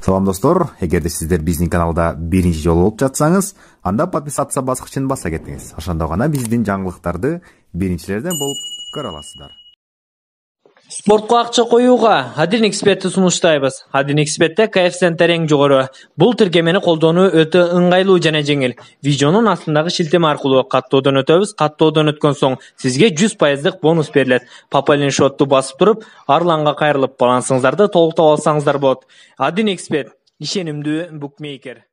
Салам достор, эгерде сиздер биздин каналда биринчи жолу болуп жатсаңыз, анда подписаться баскычын баса кетиңиз. Ошондо гана биздин жаңылыктарды биринчилерден болуп көрө аласыздар. Спортко акча коюуга Адин экспертти сунуштайбыз. Адин экспертте коэффициенттер эң жогору. Бул тиркемени колдонуу өтө ыңгайлуу жана жеңил. Видеонун астындагы шилтеме аркылуу каттоодон өтөбүз. Каттоодон өткөн соң сизге 100% бонус берилет. Пополнение счетту басып туруп, арланга кайрылып балансыңыздарды толуктап алсаңыздар болот. Адин эксперт, ишенимдүү букмейкер.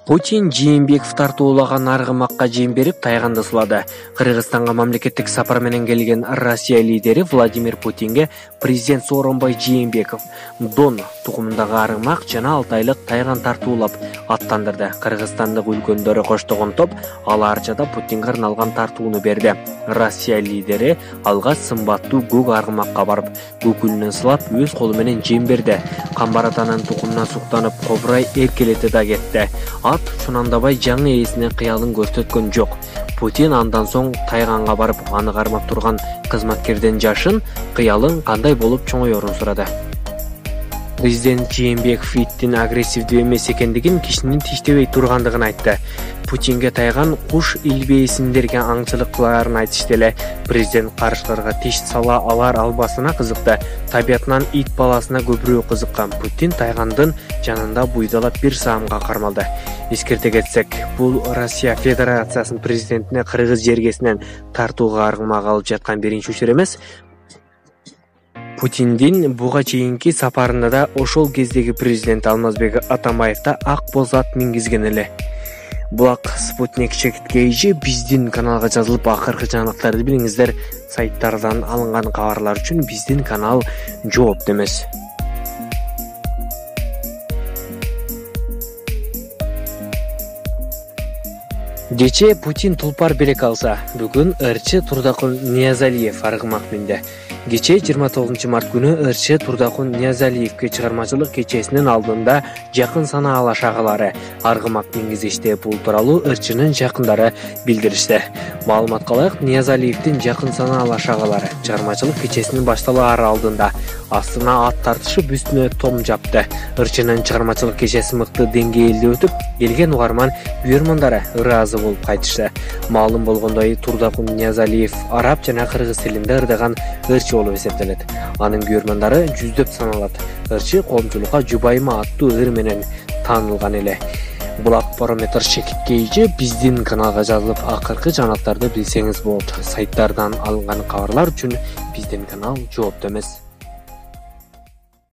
Путин Жээнбеков тартуулаган аргымакка жем берип тайганды сулады. Кыргызстанга мамлекеттик сапар менен келген Россия лидери Владимир Путинге президент Сооронбай Жээнбеков Дон тукумундагы аргымак жана 6 айлык тайган тартуулап аттандырды. Кыргызстандык үлкөндөрү коштогон топ ал арчада Путинге арналган тартууну берди. Россия лидери алга сымбаттуу көк аргымакка барып, көкүлүнөн сылап өз колу менен жем берди. Камбар атанын тукумунан суктанып, кобурай эркелети да кетти. Чунандабай жаңы ээсине кыялын көрсөткөн жок. Путин андан соң тайганга барып, аны кармап турган кызматкерден жашын, кыялын кандай болуп чоңоyorун сурады. Президент Жээнбеков иттин агрессивдүү эмес экендигин, кишинин тиштебей тургандыгын айтты. Путинге тайган куш илбейсиндерге аңчылык кылаарын айтышты эле. Президент карыштарга тиш сала алар-албасына кызыкты. Табиятынан ит баласына көбүрөөк кызыккан Путин тайгандын жанында буйдалап бир саамга кармалды. Эскерте кетсек, бул Россия Федерациясынын президентине Кыргыз жергесинен тартууга аргымак алып жаткан биринчи учур эмес. Путиндин буга чейинки сапарында да ошол кездеги президент Алмазбек Атамбаев да ак боз ат мингизген эле. Булак Спутник чекиткейжи биздин каналга жазылып акыркы жаңылыктарды билиңиздер. Сайттардан алынган кабарлар үчүн биздин канал жоопту эмес. Кече Путин тулпар белек алса, бүгүн ырчы Турдакун Ниязалиев аргымак минди. Кече 29 март күнү ырчы Турдакун Ниязалиевке чыгармачылык кечесинин алдында жакын санаалуу шагалары аргымак мингизишти. Бул тууралуу ырчынын жакындары билдиришти. Маалыматка ылайык, Ниязалиевдин жакын санаалуу шагалары чыгармачылык кечесинин башталаар алдында астына ат тартышып үстүнө том жапты. Ырчынын чыгармачылык кечеси мыкты деңгээлде өтүп, келген угарман үйөрмандары ыраазы болуп кайтышты. Маалым болгондой, Турдакун Ниязалиев араб жана кыргыз тилинде ырдаган ырчы болуп эсептелет. Анын күйөрмандары жүздөп саналат. Ырчы коомчулукка Жубайма аттуу ыр менен таанылган эле. Булак параметр чекиткейжи биздин каналга жазылып акыркы жаңылыктарды билсеңиз болот. Сайттардан алынган кабарлар үчүн биздин канал жоопту эмес.